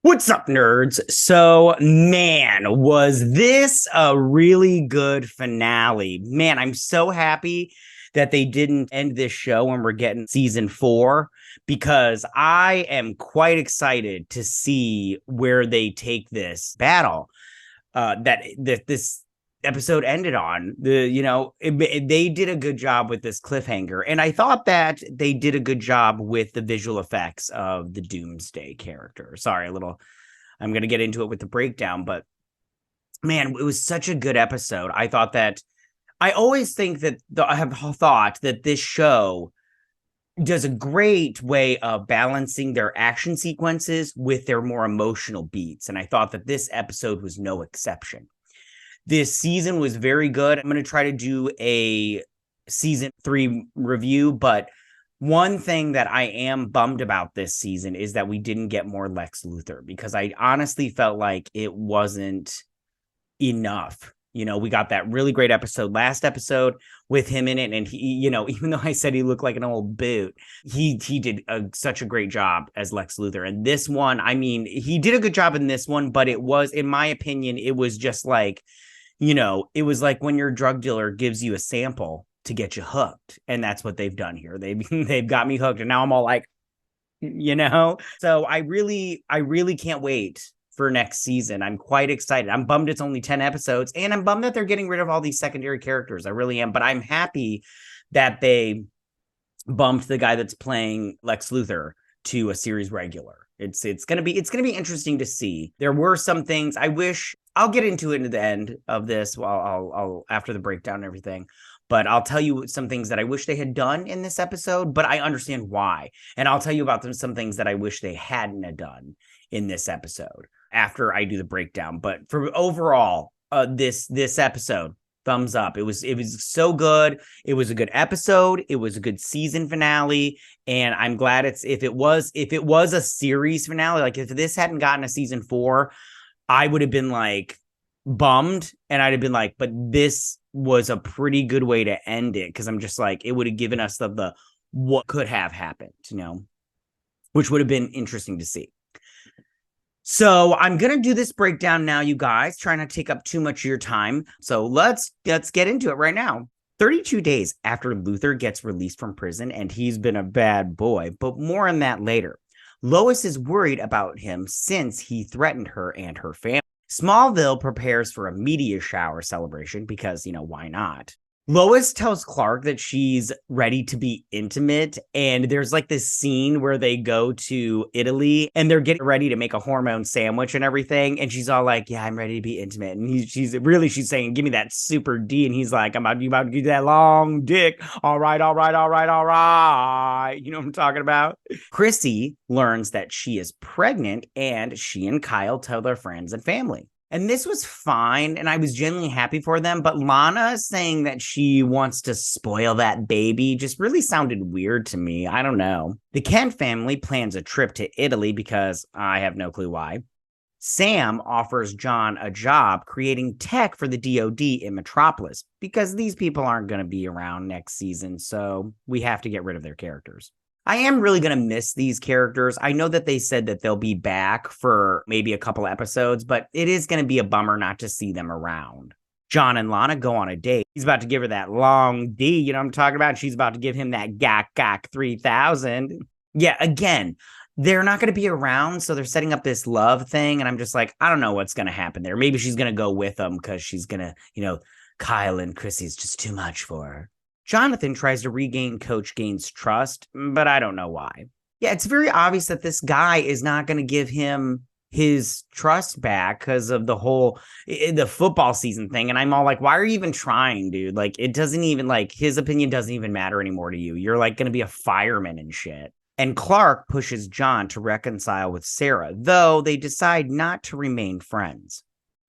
What's up, nerds? So, man, was this a really good finale? Man, I'm so happy that they didn't end this show when we're getting season 4 because I am quite excited to see where they take this battle that this episode ended on. They did a good job with this cliffhanger, and I thought that they did a good job with the visual effects of the Doomsday character. Sorry, I'm going to get into it with the breakdown, but man, it was such a good episode. I always think that I have thought that this show does a great way of balancing their action sequences with their more emotional beats, and I thought that this episode was no exception. This season was very good. I'm going to try to do a season 3 review, but one thing that I am bummed about this season is that we didn't get more Lex Luthor, because I honestly felt like it wasn't enough. We got that really great last episode with him in it. And he, even though I said he looked like an old boot, he did such a great job as Lex Luthor. And this one, I mean, he did a good job in this one, but it was, in my opinion, it was just like, it was like when your drug dealer gives you a sample to get you hooked. And that's what they've done here. They've got me hooked. And now I'm all like, so I really can't wait for next season. I'm quite excited. I'm bummed it's only 10 episodes, and I'm bummed that they're getting rid of all these secondary characters. I really am, but I'm happy that they bumped the guy that's playing Lex Luthor to a series regular. It's gonna be interesting to see. There were some things I wish. I'll get into it at the end of this. I'll after the breakdown and everything. But I'll tell you some things that I wish they had done in this episode, but I understand why. And I'll tell you about some things that I wish they hadn't have done in this episode after I do the breakdown. But for overall, this episode, thumbs up. It was so good. It was a good episode. It was a good season finale, and I'm glad if it was a series finale, like if this hadn't gotten a season 4, I would have been like bummed, and I'd have been like, but this was a pretty good way to end it, because I'm just like, it would have given us the what could have happened, which would have been interesting to see. So I'm going to do this breakdown now, you guys, trying not to take up too much of your time. So let's get into it right now. 32 days after Luthor gets released from prison, and he's been a bad boy, but more on that later. Lois is worried about him since he threatened her and her family. Smallville prepares for a media shower celebration because, why not? Lois tells Clark that she's ready to be intimate, and there's like this scene where they go to Italy and they're getting ready to make a hormone sandwich and everything, and she's all like, yeah, I'm ready to be intimate, and she's saying, give me that super D, and he's like, you about to give that long dick. All right. You know what I'm talking about? Chrissy learns that she is pregnant, and she and Kyle tell their friends and family. And this was fine, and I was genuinely happy for them. But Lana saying that she wants to spoil that baby just really sounded weird to me. I don't know. The Kent family plans a trip to Italy because I have no clue why. Sam offers John a job creating tech for the DoD in Metropolis because these people aren't going to be around next season, so we have to get rid of their characters. I am really going to miss these characters. I know that they said that they'll be back for maybe a couple episodes, but it is going to be a bummer not to see them around. John and Lana go on a date. He's about to give her that long D, you know what I'm talking about? She's about to give him that gak 3000. Yeah, again, they're not going to be around, so they're setting up this love thing, and I'm just like, I don't know what's going to happen there. Maybe she's going to go with them because she's going to, Kyle and Chrissy's just too much for her. Jonathan tries to regain Coach Gaines' trust, but I don't know why. Yeah, it's very obvious that this guy is not going to give him his trust back because of the football season thing. And I'm all like, why are you even trying, dude? Like, it doesn't even, like, his opinion doesn't even matter anymore to you. You're like going to be a fireman and shit. And Clark pushes John to reconcile with Sarah, though they decide not to remain friends.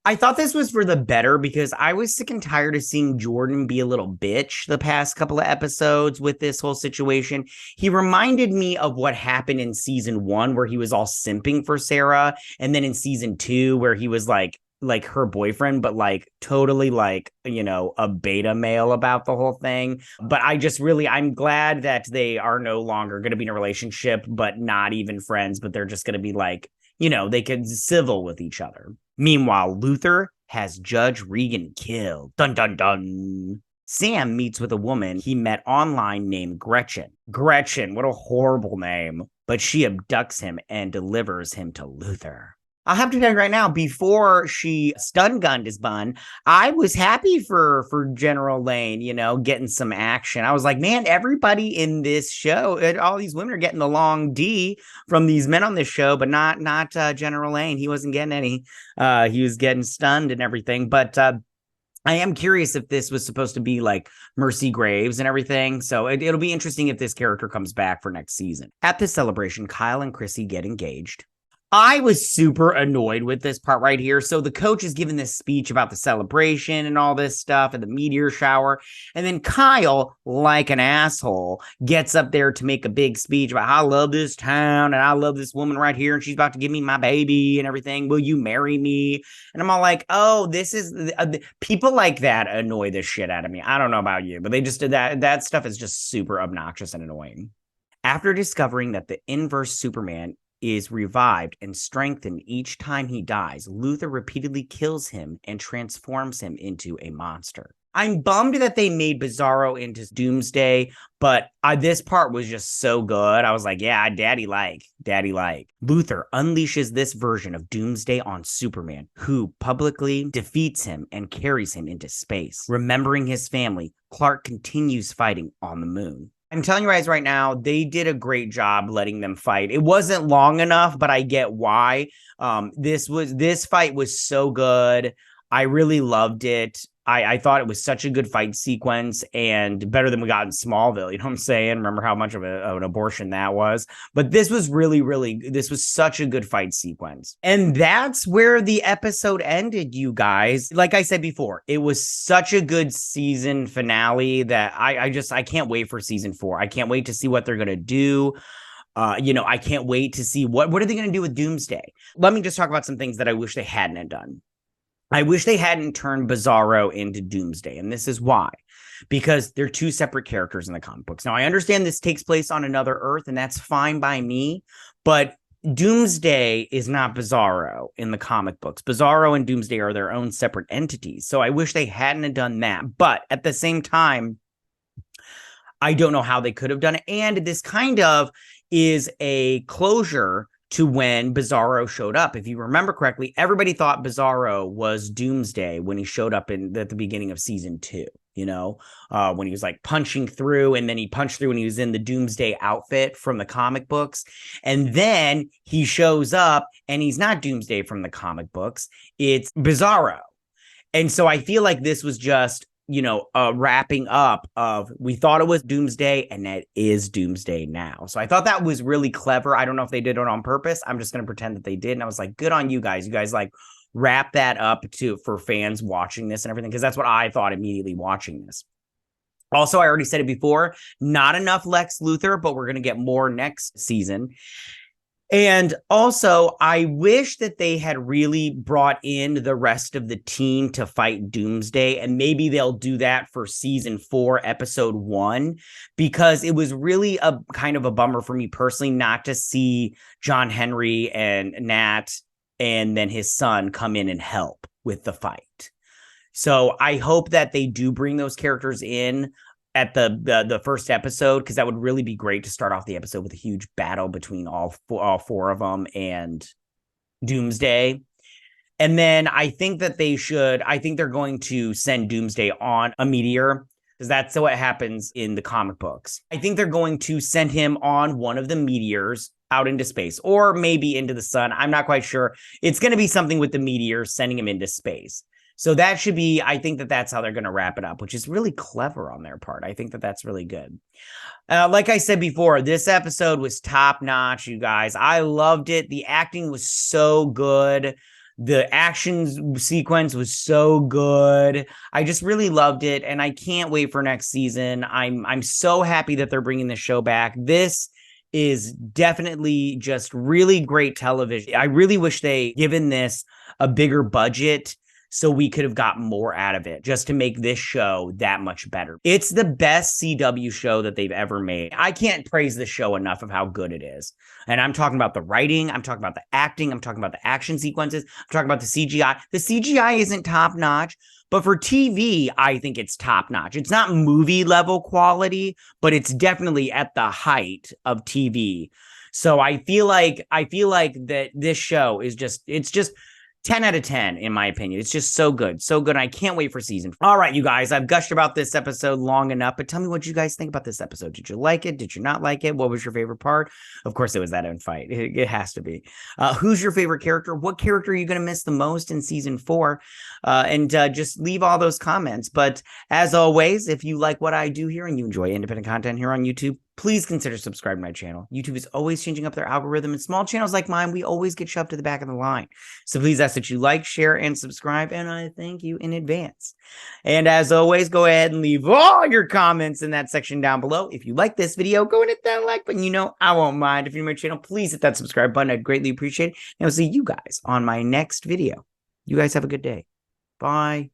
I thought this was for the better because I was sick and tired of seeing Jordan be a little bitch the past couple of episodes with this whole situation. He reminded me of what happened in season 1 where he was all simping for Sarah. And then in season 2 where he was like her boyfriend, but like totally like, a beta male about the whole thing. But I'm glad that they are no longer going to be in a relationship, but not even friends, but they're just going to be like, they could civil with each other. Meanwhile, Luther has Judge Regan killed. Dun, dun, dun. Sam meets with a woman he met online named Gretchen. Gretchen, what a horrible name. But she abducts him and delivers him to Luther. I'll have to tell you right now, before she stun-gunned his bun, I was happy for General Lane, getting some action. I was like, man, everybody in this show, all these women are getting the long D from these men on this show, but not General Lane. He wasn't getting any. He was getting stunned and everything. But I am curious if this was supposed to be like Mercy Graves and everything. So it'll be interesting if this character comes back for next season. At this celebration, Kyle and Chrissy get engaged. I was super annoyed with this part right here. So the coach is giving this speech about the celebration and all this stuff and the meteor shower. And then Kyle, like an asshole, gets up there to make a big speech about how I love this town and I love this woman right here and she's about to give me my baby and everything. Will you marry me? And I'm all like, oh, this is people like that annoy the shit out of me. I don't know about you, but they just did that. That stuff is just super obnoxious and annoying. After discovering that the inverse Superman is revived and strengthened each time he dies, Luther repeatedly kills him and transforms him into a monster. I'm bummed that they made Bizarro into Doomsday, but this part was just so good. I was like, yeah, daddy like. Luther unleashes this version of Doomsday on Superman, who publicly defeats him and carries him into space. Remembering his family, Clark continues fighting on the moon. I'm telling you guys right now, they did a great job letting them fight. It wasn't long enough, but I get why. This fight was so good. I really loved it. I thought it was such a good fight sequence and better than we got in Smallville. You know what I'm saying? Remember how much of an abortion that was? But this was this was such a good fight sequence. And that's where the episode ended, you guys. Like I said before, it was such a good season finale that I can't wait for season 4. I can't wait to see what they're going to do. I can't wait to see what are they going to do with Doomsday. Let me just talk about some things that I wish they hadn't done. I wish they hadn't turned Bizarro into Doomsday, and this is why. Because they're two separate characters in the comic books. Now, I understand this takes place on another Earth, and that's fine by me, but Doomsday is not Bizarro in the comic books. Bizarro and Doomsday are their own separate entities, so I wish they hadn't done that. But at the same time, I don't know how they could have done it, and this kind of is a closure to when Bizarro showed up. If you remember correctly, everybody thought Bizarro was Doomsday when he showed up at the beginning of season 2, when he was like punching through, and then he punched through when he was in the Doomsday outfit from the comic books. And then he shows up and he's not Doomsday from the comic books. It's Bizarro. And so I feel like this was just wrapping up of, we thought it was Doomsday and that is Doomsday now. So I thought that was really clever. I don't know if they did it on purpose. I'm just going to pretend that they did. And I was like, good on you guys. You guys like wrap that up for fans watching this and everything, because that's what I thought immediately watching this. Also, I already said it before, not enough Lex Luthor, but we're going to get more next season. And also, I wish that they had really brought in the rest of the team to fight Doomsday, and maybe they'll do that for season 4, episode 1, because it was really a kind of a bummer for me personally not to see John Henry and Nat and then his son come in and help with the fight. So I hope that they do bring those characters in at the first episode, because that would really be great to start off the episode with a huge battle between all four of them and Doomsday. And then I think that they're going to send Doomsday on a meteor, because that's what happens in the comic books. I think they're going to send him on one of the meteors out into space, or maybe into the sun. I'm not quite sure. It's going to be something with the meteor sending him into space. So that should be, I think that's how they're going to wrap it up, which is really clever on their part. I think that's really good. Like I said before, this episode was top notch, you guys. I loved it. The acting was so good. The action sequence was so good. I just really loved it, and I can't wait for next season. I'm so happy that they're bringing the show back. This is definitely just really great television. I really wish they given this a bigger budget so we could have got more out of it just to make this show that much better. It's the best CW show that they've ever made. I can't praise the show enough of how good it is. And I'm talking about the writing, I'm talking about the acting, I'm talking about the action sequences, I'm talking about the CGI. The CGI isn't top notch, but for TV, I think it's top notch. It's not movie level quality, but it's definitely at the height of TV. So I feel like that this show is it's just 10 out of 10, in my opinion. It's just so good. So good. I can't wait for season 4. All right, you guys, I've gushed about this episode long enough, but tell me what you guys think about this episode. Did you like it? Did you not like it? What was your favorite part? Of course, it was that fight. It has to be. Who's your favorite character? What character are you going to miss the most in season 4? And just leave all those comments. But as always, if you like what I do here and you enjoy independent content here on YouTube, please consider subscribing to my channel. YouTube is always changing up their algorithm, and small channels like mine, we always get shoved to the back of the line. So please ask that you like, share, and subscribe, and I thank you in advance. And as always, go ahead and leave all your comments in that section down below. If you like this video, go and hit that like button. You know I won't mind. If you're new to my channel, please hit that subscribe button. I'd greatly appreciate it. And I'll see you guys on my next video. You guys have a good day. Bye.